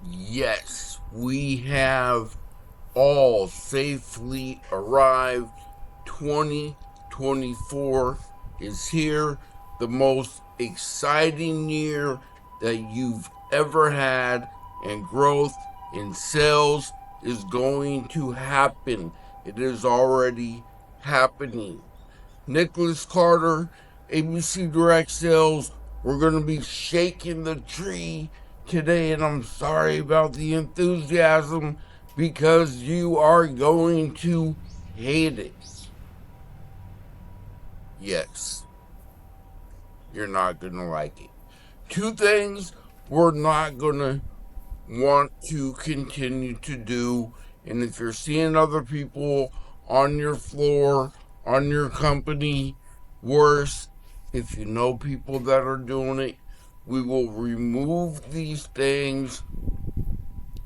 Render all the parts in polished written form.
Yes, we have all safely arrived. 2024 is here, the most exciting year that you've ever had, and growth in sales is going to happen. It is already happening. Nicholas Carter, ABC Direct Sales. We're going to be shaking the tree today, and I'm sorry about the enthusiasm because you are going to hate it. Yes, you're not going to like it. Two things we're not going to want to continue to do, and if you're seeing other people on your floor, on your company, worse, if you know people that are doing it, we will remove these things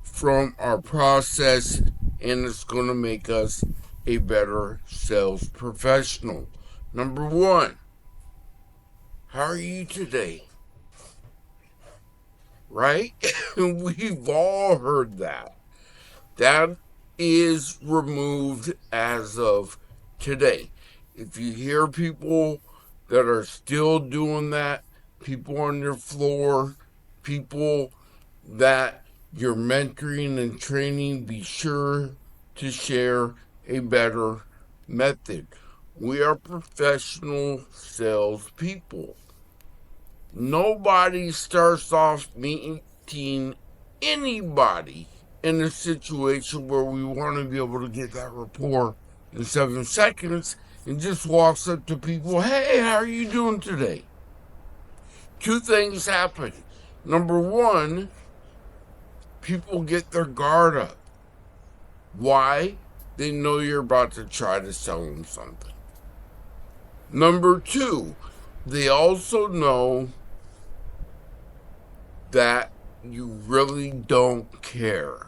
from our process, and it's going to make us a better sales professional. Number one, how are you today? Right? We've all heard that. That is removed as of today. If you hear people that are still doing that, people on your floor, people that you're mentoring and training, be sure to share a better method. We are professional salespeople. Nobody starts off meeting anybody in a situation where we want to be able to get that rapport in 7 seconds and just walks up to people, hey, how are you doing today? Two things happen. Number one, people get their guard up. Why? They know you're about to try to sell them something. Number two, they also know that you really don't care.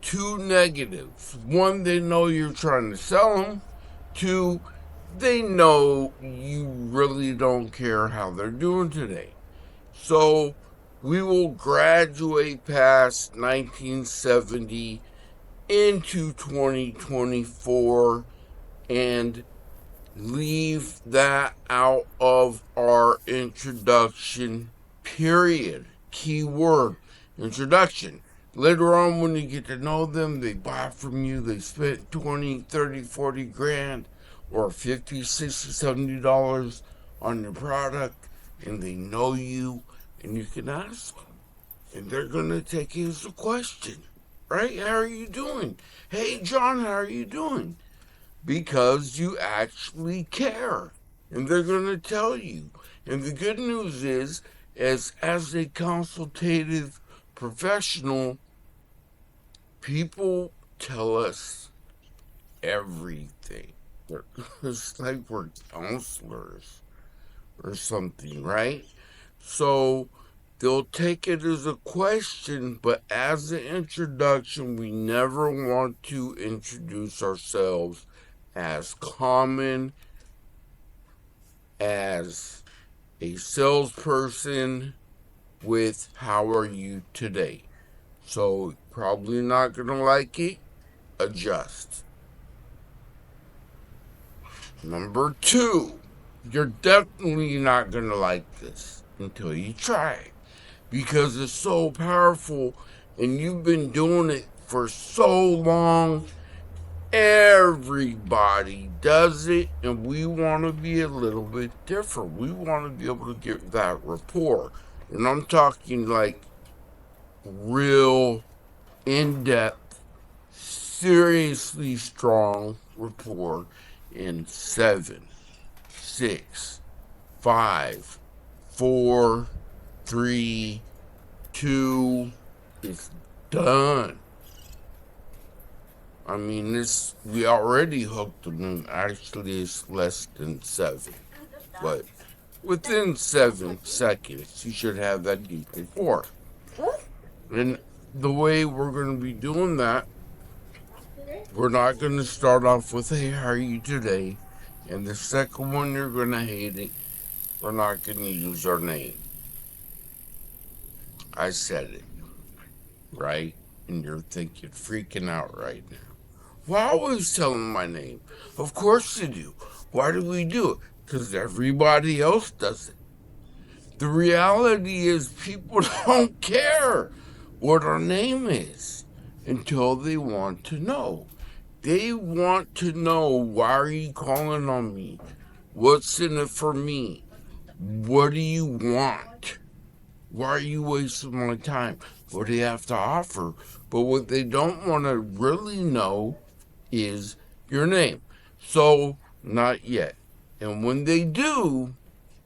Two negatives. One, they know you're trying to sell them. Two, they know you really don't care how they're doing today. So we will graduate past 1970 into 2024 and leave that out of our introduction period. Keyword, introduction. Later on, when you get to know them, they buy from you, they spent 20, 30, 40 grand or 50, 60, $70 on your product, and they know you, and you can ask them, and they're going to take you as a question, right? How are you doing? Hey, John, how are you doing? Because you actually care, and they're going to tell you. And the good news is, as a consultative professional, people tell us everything. It's like we're counselors or something, right? So they'll take it as a question, but as an introduction, we never want to introduce ourselves as common as a salesperson with how are you today. So probably not going to like it. Adjust. Number two, you're definitely not going to like this until you try it, because it's so powerful and you've been doing it for so long. Everybody does it, and we want to be a little bit different. We want to be able to get that rapport. And I'm talking like real in-depth, seriously strong rapport in 7, 6, 5, 4, 3, 2, it's done. I mean, we already hooked them. Actually, it's less than 7. But within 7 seconds, you should have that deep rapport. And the way we're going to be doing that, we're not going to start off with, hey, how are you today? And the second one, you're going to hate it. We're not going to use our name. I said it, right? And you're thinking, freaking out right now. Well, I always tell them my name. Of course you do. Why do we do it? Because everybody else does it. The reality is people don't care what our name is until they want to know. They want to know, why are you calling on me? What's in it for me? What do you want? Why are you wasting my time? What do you have to offer? But what they don't want to really know is your name. So, not yet. And when they do,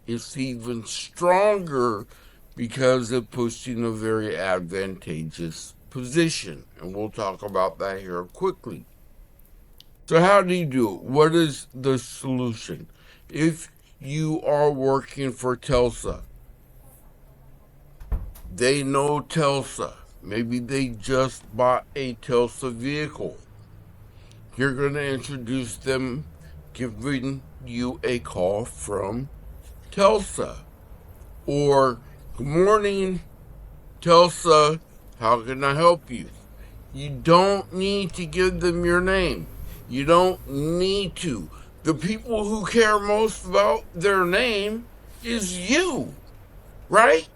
it's even stronger because it puts you in a very advantageous position. And we'll talk about that here quickly. So how do you do it? What is the solution? If you are working for Telsa, they know Telsa. Maybe they just bought a Telsa vehicle. You're going to introduce them, giving you a call from Telsa. Or, good morning, Telsa, how can I help you? You don't need to give them your name. You don't need to. The people who care most about their name is you, right?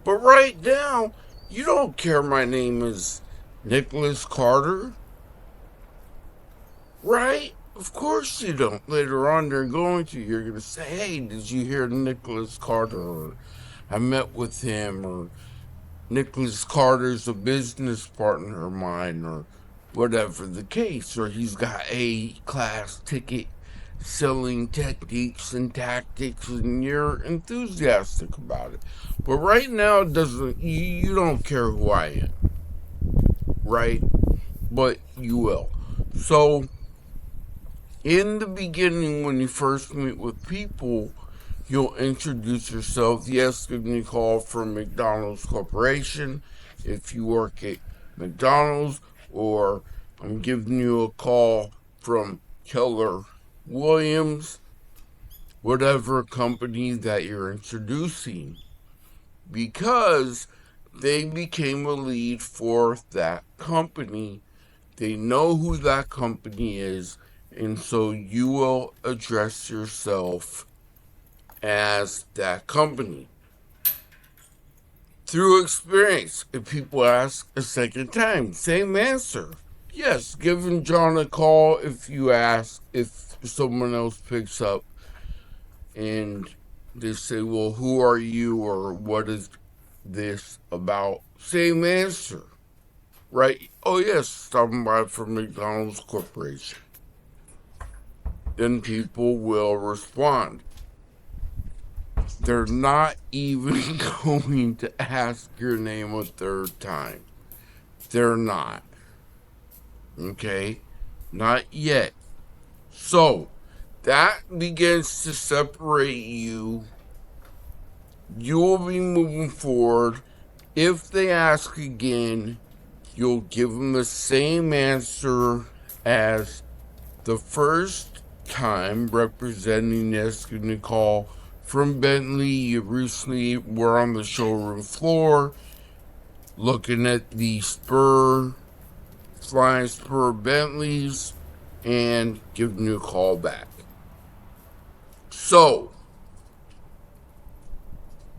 But right now, you don't care my name is Nicholas Carter, right? Of course you don't. Later on, they're going to. You're going to say, hey, did you hear Nicholas Carter? Or I met with him, or Nicholas Carter's a business partner of mine, or whatever the case, or he's got A-class ticket selling techniques and tactics, and you're enthusiastic about it. But right now, it doesn't. You don't care who I am, right? But you will. So, in the beginning, when you first meet with people, you'll introduce yourself. Yes, give me a call from McDonald's Corporation if you work at McDonald's, or I'm giving you a call from Keller Williams, whatever company that you're introducing, because they became a lead for that company. They know who that company is, and so you will address yourself as that company. Through experience, if people ask a second time, same answer. Yes, giving John a call if you ask, if someone else picks up and they say, well, who are you, or what is this about? Same answer, right? Oh, yes, stopping by from McDonald's Corporation. Then people will respond. They're not even going to ask your name a third time. They're not. Okay? Not yet. So, that begins to separate you. You will be moving forward. If they ask again, you'll give them the same answer as the first time, representing this. Give me a call from Bentley. You recently were on the showroom floor looking at the flying spur Bentleys, and giving you a call back. So,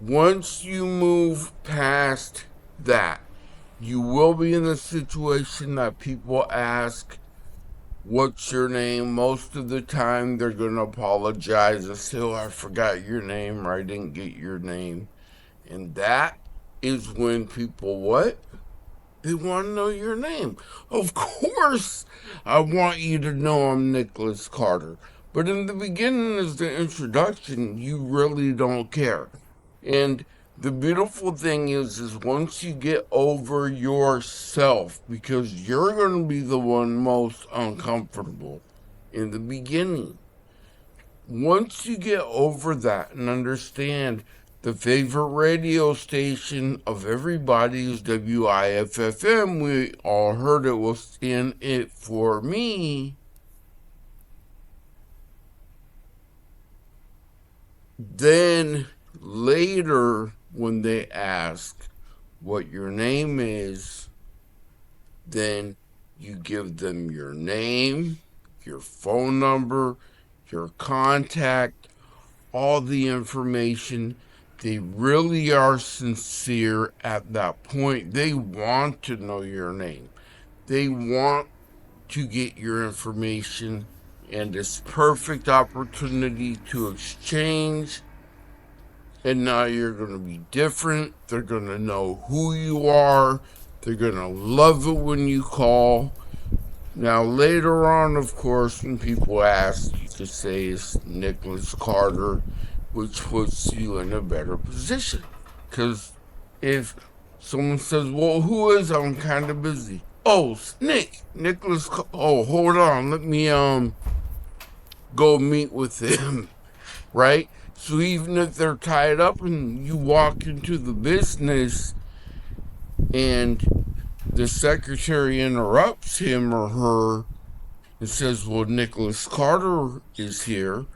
once you move past that, you will be in a situation that people ask, what's your name? Most of the time, they're going to apologize and say, oh, I forgot your name, or I didn't get your name. And that is when people, what? They want to know your name. Of course, I want you to know I'm Nicholas Carter. But in the beginning, as the introduction, you really don't care. And the beautiful thing is once you get over yourself, because you're going to be the one most uncomfortable in the beginning. Once you get over that and understand the favorite radio station of everybody is WIFFM, we all heard it was in it for me, then later when they ask, what your name is, then you give them your name, your phone number, your contact, all the information. They really are sincere at that point. They want to know your name. They want to get your information, and it's perfect opportunity to exchange. And now you're going to be different. They're going to know who you are. They're going to love it when you call. Now, later on, of course, when people ask, you can say it's Nicholas Carter, which puts you in a better position. Because if someone says, well, who is it? I'm kind of busy. Oh, Nicholas. Oh, hold on. Let me go meet with him, right? So even if they're tied up and you walk into the business and the secretary interrupts him or her and says, well, Nicholas Carter is here,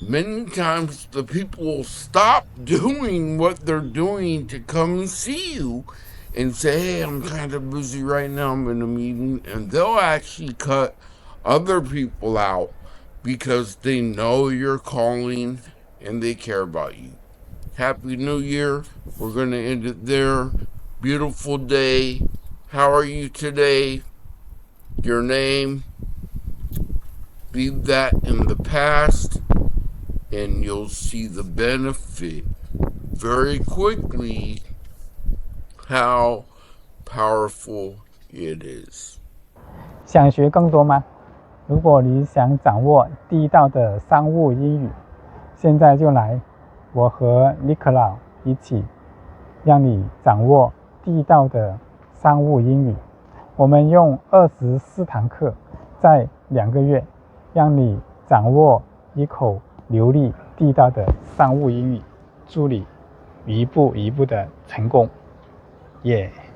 many times the people will stop doing what they're doing to come and see you and say, hey, I'm kind of busy right now, I'm in a meeting, and they'll actually cut other people out because they know you're calling and they care about you. Happy New Year. We're going to end it there. Beautiful day. How are you today? Your name. Leave that in the past and you'll see the benefit very quickly how powerful it is. 想学更多吗？如果你想掌握地道的商务英语，现在就来，我和尼克老一起，让你掌握地道的商务英语。我们用24堂课，在2个月，让你掌握一口流利地道的商务英语，助你一步一步的成功。耶、yeah